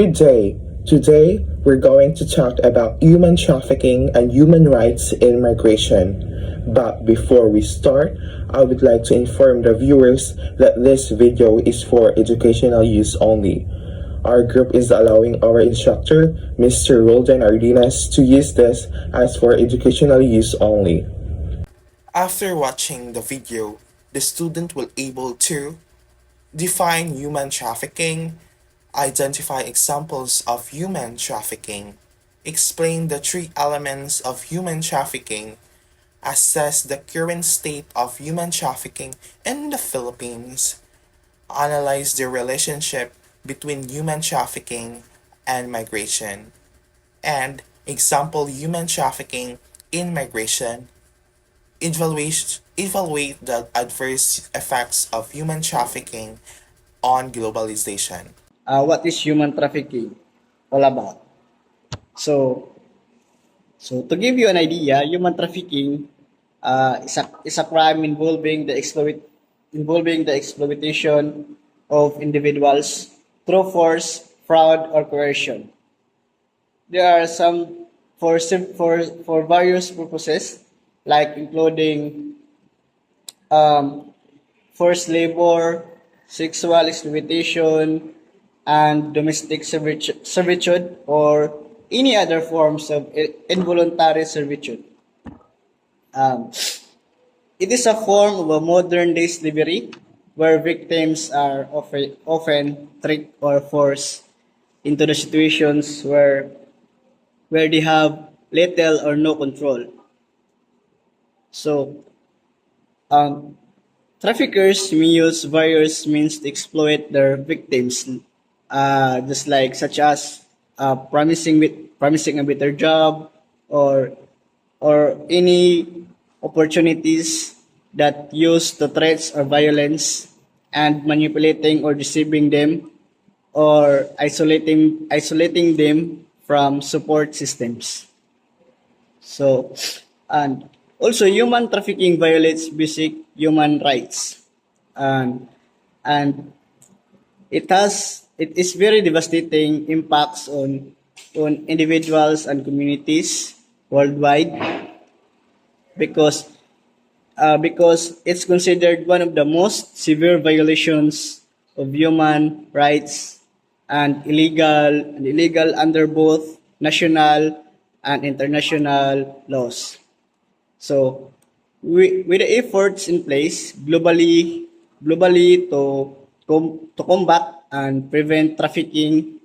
Good day. Today, we're going to talk about human trafficking and human rights in migration. But before we start, I would like to inform the viewers that this video is for educational use only. Our group is allowing our instructor, Mr. Roldan Ardinas, to use this as for educational use only. After watching the video, the student will able to define human trafficking, identify examples of human trafficking, explain the three elements of human trafficking, assess the current state of human trafficking in the Philippines, analyze the relationship between human trafficking and migration, and example human trafficking in migration, evaluate the adverse effects of human trafficking on globalization. What is human trafficking all about? So, so to give you an idea, human trafficking is a crime involving the exploitation of individuals through force, fraud, or coercion. There are some for various purposes, like including forced labor, sexual exploitation, and domestic servitude, or any other forms of involuntary servitude. Um, it is a form of a modern day slavery where victims are often tricked or forced into the situations where they have little or no control. So, um, traffickers may use various means to exploit their victims, just like such as promising a better job, or any opportunities that use the threats or violence, and manipulating or deceiving them, or isolating them from support systems. So, and also human trafficking violates basic human rights, and and it is very devastating impacts on individuals and communities worldwide, because it's considered one of the most severe violations of human rights, and illegal under both national and international laws. So, with the efforts in place globally to combat and prevent trafficking,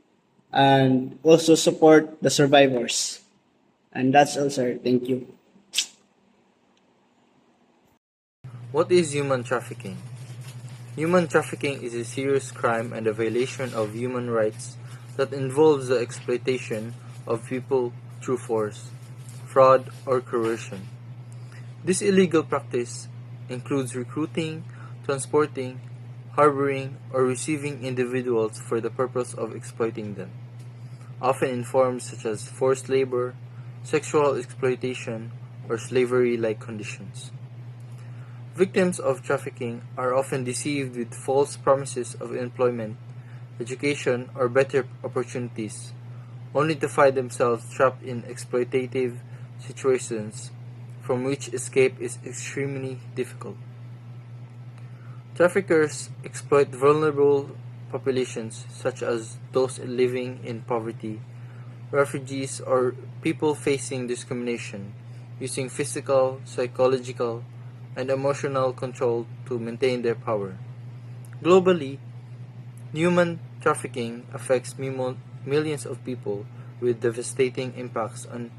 and also support the survivors. And that's all, sir. Thank you. What is human trafficking? Human trafficking is a serious crime and a violation of human rights that involves the exploitation of people through force, fraud, or coercion. This illegal practice includes recruiting, transporting, harboring, or receiving individuals for the purpose of exploiting them, often in forms such as forced labor, sexual exploitation, or slavery-like conditions. Victims of trafficking are often deceived with false promises of employment, education, or better opportunities, only to find themselves trapped in exploitative situations from which escape is extremely difficult. Traffickers exploit vulnerable populations such as those living in poverty, refugees, or people facing discrimination, using physical, psychological, and emotional control to maintain their power. Globally, human trafficking affects millions of people with devastating impacts on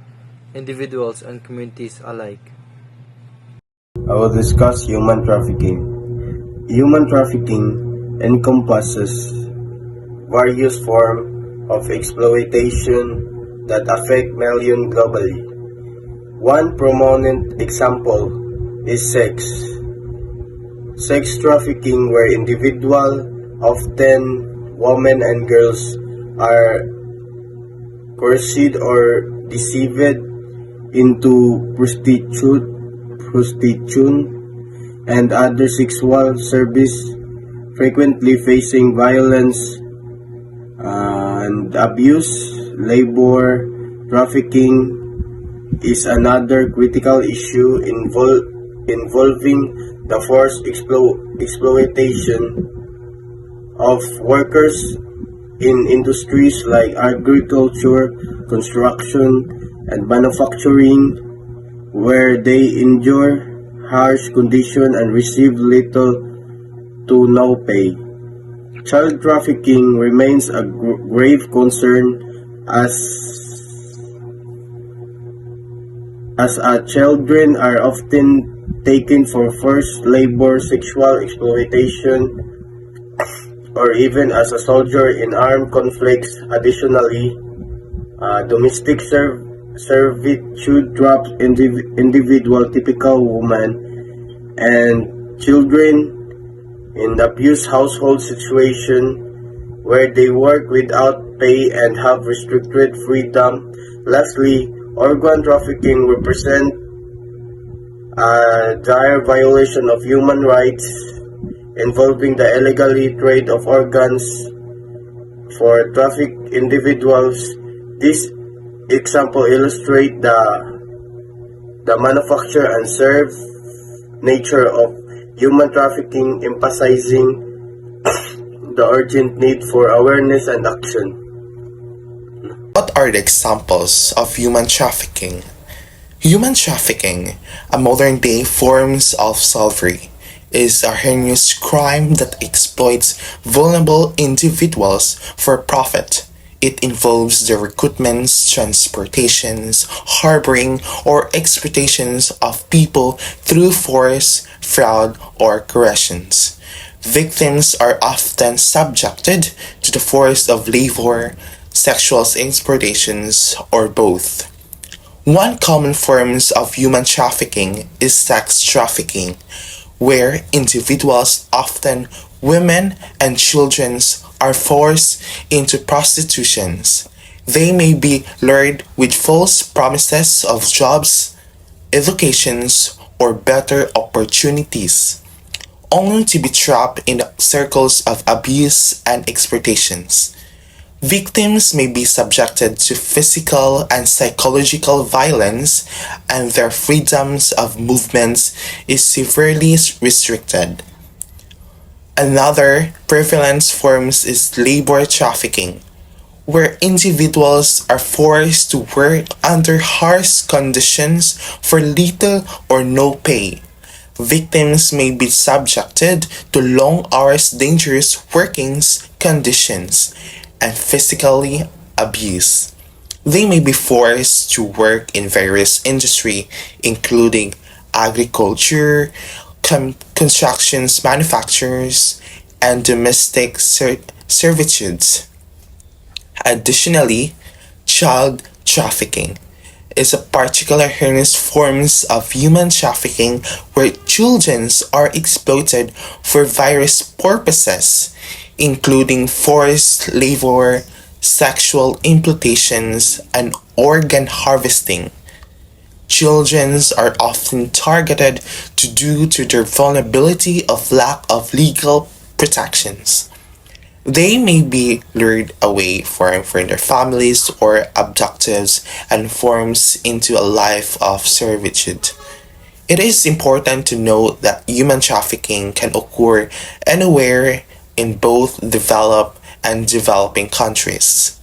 individuals and communities alike. I will discuss human trafficking. Human trafficking encompasses various forms of exploitation that affect millions globally. One prominent example is sex. Sex trafficking, where individuals, often women and girls, are coerced or deceived into prostitution and other sexual service, frequently facing violence, and abuse, labor, trafficking is another critical issue involving the forced exploitation of workers in industries like agriculture, construction, and manufacturing, where they endure harsh conditions and receive little to no pay. Child trafficking remains a grave concern as children are often taken for forced labor, sexual exploitation, or even as a soldier in armed conflicts. Additionally, domestic servitude drops individual typical women and children in the abused household situation where they work without pay and have restricted freedom. Lastly, organ trafficking represents a dire violation of human rights involving the illegally trade of organs for trafficked individuals. This example illustrates the manufacture and serve nature of human trafficking, emphasizing the urgent need for awareness and action. What are the examples of human trafficking? Human trafficking, a modern-day form of slavery, is a heinous crime that exploits vulnerable individuals for profit. It involves the recruitment, transportations, harboring, or exploitations of people through force, fraud, or coercions. Victims are often subjected to the force of labor, sexual exploitations, or both. One common form of human trafficking is sex trafficking, where individuals, often women and children, are forced into prostitution. They may be lured with false promises of jobs, educations, or better opportunities, only to be trapped in circles of abuse and exploitations. Victims may be subjected to physical and psychological violence, and their freedoms of movement is severely restricted. Another prevalent form is labor trafficking, where individuals are forced to work under harsh conditions for little or no pay. Victims may be subjected to long hours, dangerous working conditions, and physically abused. They may be forced to work in various industries, including agriculture, constructions, manufacturers, and domestic servitudes. Additionally, child trafficking is a particular heinous form of human trafficking where children are exploited for various purposes, including forced labor, sexual implantations, and organ harvesting. Children are often targeted due to their vulnerability of lack of legal protections. They may be lured away from their families or abducted and forced into a life of servitude. It is important to note that human trafficking can occur anywhere in both developed and developing countries.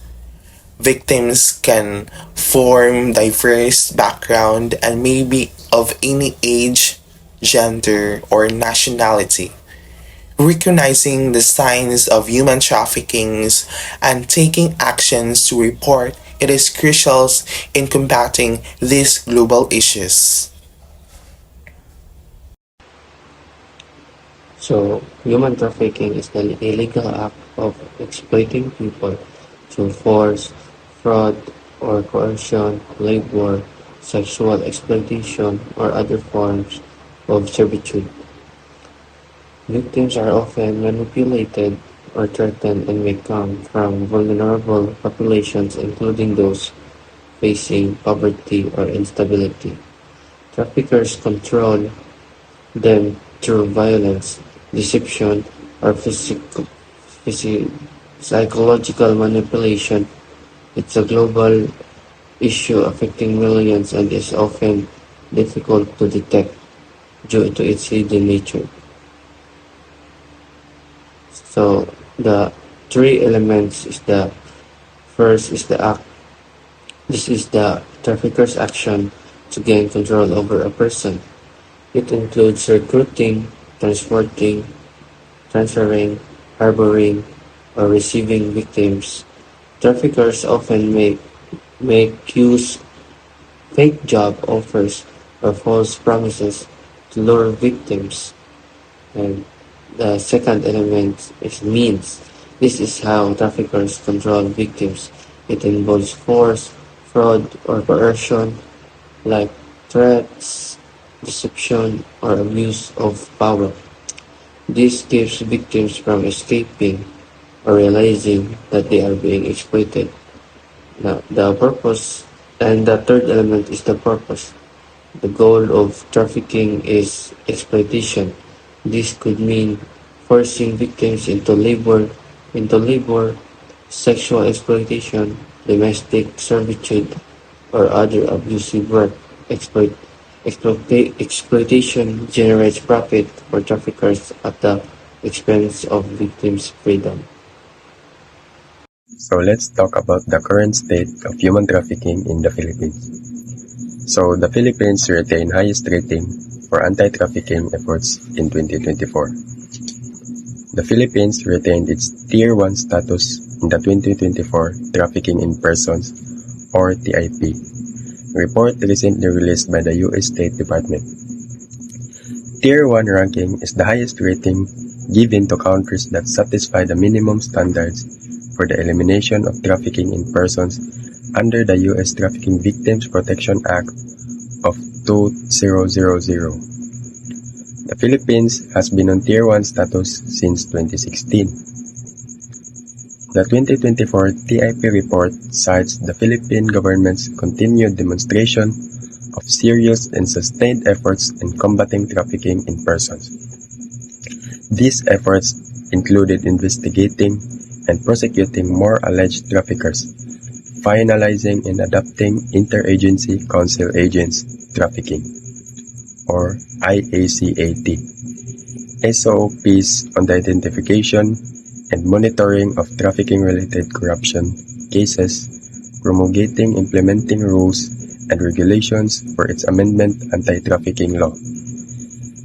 Victims can form diverse background and may be of any age, gender, or nationality. Recognizing the signs of human trafficking and taking actions to report it is crucial in combating these global issues. So, human trafficking is the illegal act of exploiting people through force, fraud, or coercion, labor, sexual exploitation, or other forms of servitude. Victims are often manipulated or threatened and may come from vulnerable populations, including those facing poverty or instability. Traffickers control them through violence, deception, or Psychological manipulation. It's a global issue affecting millions and is often difficult to detect due to its hidden nature. So the three elements is the first is the act. This is the trafficker's action to gain control over a person. It includes recruiting, transporting, transferring, harboring, or receiving victims. Traffickers often make use fake job offers or false promises to lure victims. And the second element is means. This is how traffickers control victims. It involves force, fraud, or coercion, like threats, deception, or abuse of power. This keeps victims from escaping or realizing that they are being exploited. Now, the purpose and the third element is the purpose. The goal of trafficking is exploitation. This could mean forcing victims into labor, sexual exploitation, domestic servitude, or other abusive work. Exploitation generates profit for traffickers at the expense of victims' freedom. So let's talk about the current state of human trafficking in the Philippines. So the Philippines retained highest rating for anti-trafficking efforts in 2024. The Philippines retained its Tier 1 status in the 2024 Trafficking in Persons or TIP report recently released by the US State Department. Tier 1 ranking is the highest rating given to countries that satisfy the minimum standards for the elimination of trafficking in persons under the U.S. Trafficking Victims Protection Act of 2000. The Philippines has been on Tier 1 status since 2016. The 2024 TIP report cites the Philippine government's continued demonstration of serious and sustained efforts in combating trafficking in persons. These efforts included investigating and prosecuting more alleged traffickers, finalizing and adopting Interagency Council Agents Trafficking, or IACAT, SOPs on the identification and monitoring of trafficking-related corruption cases, promulgating implementing rules and regulations for its amendment anti-trafficking law,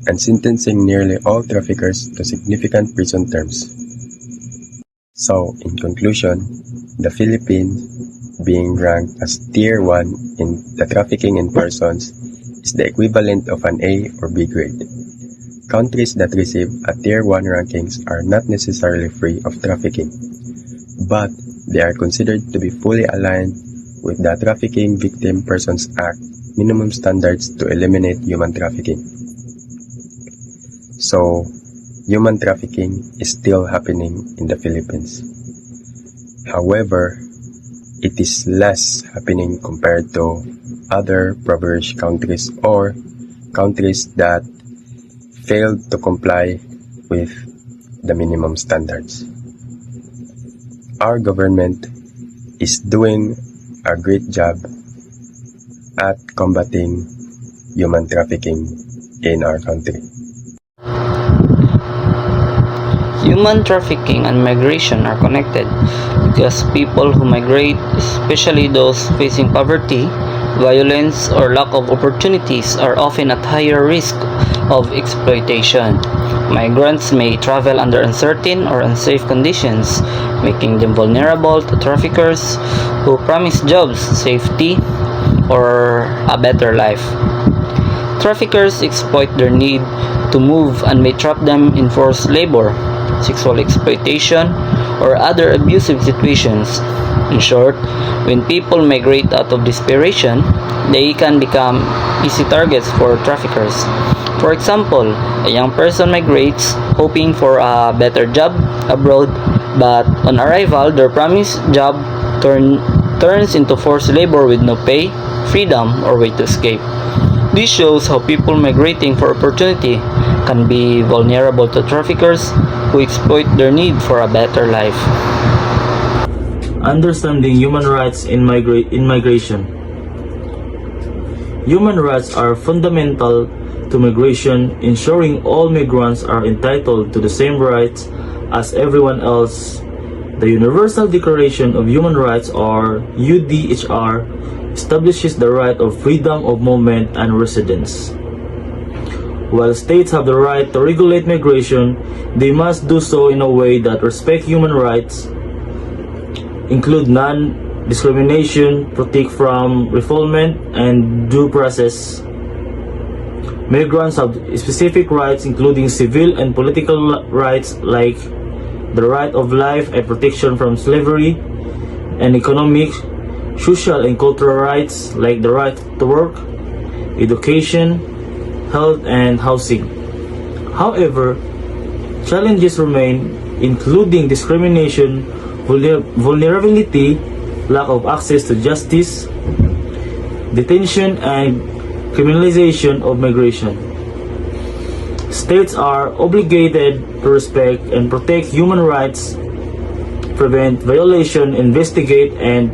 and sentencing nearly all traffickers to significant prison terms. So, in conclusion, the Philippines, being ranked as Tier 1 in the trafficking in persons, is the equivalent of an A or B grade. Countries that receive a Tier 1 rankings are not necessarily free of trafficking, but they are considered to be fully aligned with the Trafficking Victim Persons Act minimum standards to eliminate human trafficking. So, human trafficking is still happening in the Philippines. However, it is less happening compared to other impoverished countries or countries that failed to comply with the minimum standards. Our government is doing a great job at combating human trafficking in our country. Human trafficking and migration are connected because people who migrate, especially those facing poverty, violence, or lack of opportunities, are often at higher risk of exploitation. Migrants may travel under uncertain or unsafe conditions, making them vulnerable to traffickers who promise jobs, safety, or a better life. Traffickers exploit their need to move and may trap them in forced labor, sexual exploitation, or other abusive situations. In short, when people migrate out of desperation, they can become easy targets for traffickers. For example, a young person migrates hoping for a better job abroad, but on arrival, their promised job turns into forced labor with no pay, freedom, or way to escape. This shows how people migrating for opportunity can be vulnerable to traffickers who exploit their need for a better life. Understanding human rights in migration. Human rights are fundamental to migration, ensuring all migrants are entitled to the same rights as everyone else. The Universal Declaration of Human Rights, or UDHR, establishes the right of freedom of movement and residence. While states have the right to regulate migration, they must do so in a way that respects human rights, include non-discrimination, protect from refoulement, and due process. Migrants have specific rights including civil and political rights like the right of life and protection from slavery, and economic, social, and cultural rights like the right to work, education, health, and housing. However, challenges remain, including discrimination, vulnerability, lack of access to justice, detention, and criminalization of migration. States are obligated to respect and protect human rights, prevent violation, investigate and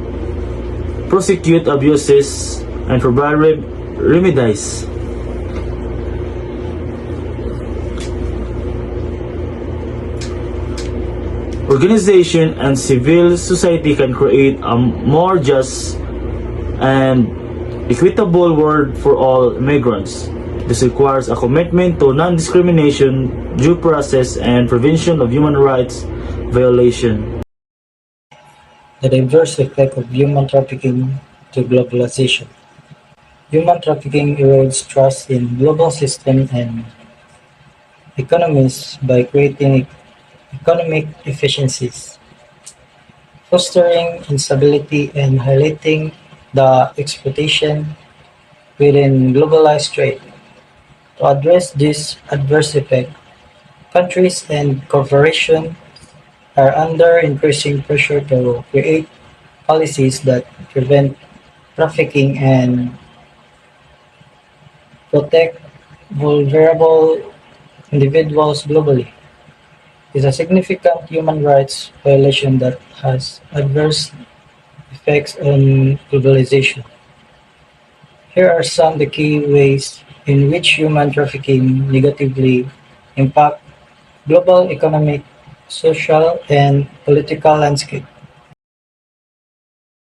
prosecute abuses, and provide remedies. Organization and civil society can create a more just and equitable world for all migrants. This requires a commitment to non-discrimination, due process, and prevention of human rights violation. The diverse effect of human trafficking to globalization. Human trafficking erodes trust in global systems and economies by creating economic efficiencies, fostering instability and highlighting the exploitation within globalized trade. To address this adverse effect, countries and corporations are under increasing pressure to create policies that prevent trafficking and protect vulnerable individuals globally. It is a significant human rights violation that has adverse effects on globalization. Here are some of the key ways in which human trafficking negatively impact global economic, social, and political landscape.